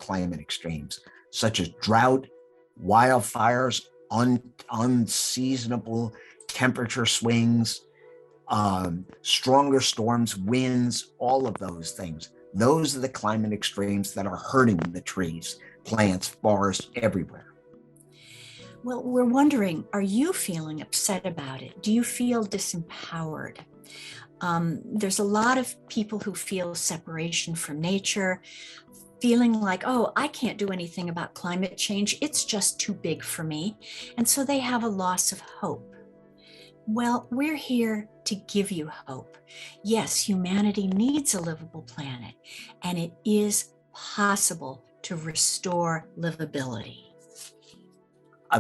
climate extremes, such as drought, wildfires, unseasonable temperature swings, stronger storms, winds, all of those things. Those are the climate extremes that are hurting the trees, plants, forests, everywhere. Well, we're wondering, are you feeling upset about it? Do you feel disempowered? There's a lot of people who feel separation from nature, feeling like, oh, I can't do anything about climate change. It's just too big for me. And so they have a loss of hope. Well, we're here to give you hope. Yes, humanity needs a livable planet, and it is possible to restore livability.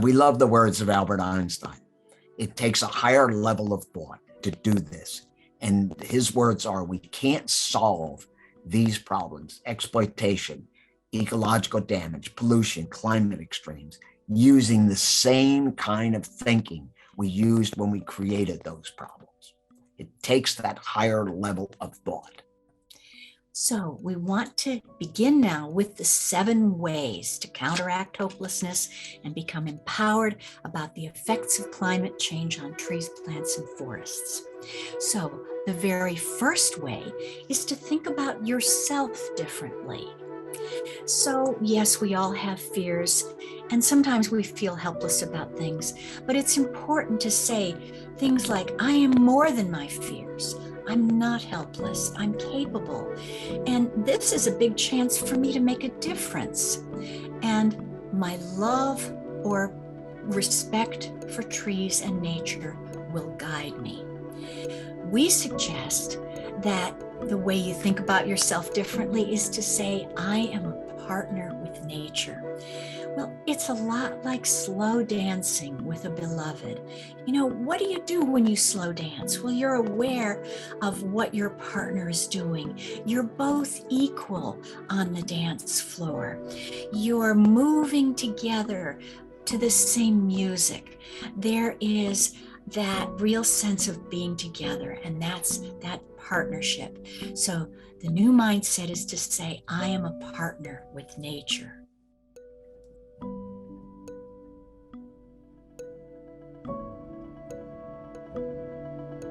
We love the words of Albert Einstein. It takes a higher level of thought to do this. And his words are, we can't solve these problems, exploitation, ecological damage, pollution, climate extremes, using the same kind of thinking we used when we created those problems. It takes that higher level of thought. So we want to begin now with the 7 ways to counteract hopelessness and become empowered about the effects of climate change on trees, plants, and forests. So the very first way is to think about yourself differently. So yes, we all have fears, and sometimes we feel helpless about things, but it's important to say things like, I am more than my fears. I'm not helpless, I'm capable. And this is a big chance for me to make a difference. And my love or respect for trees and nature will guide me. We suggest that the way you think about yourself differently is to say, I am a partner with nature. Well, it's a lot like slow dancing with a beloved. You know, what do you do when you slow dance? Well, you're aware of what your partner is doing. You're both equal on the dance floor. You're moving together to the same music. There is that real sense of being together, and that's that partnership. So the new mindset is to say, I am a partner with nature.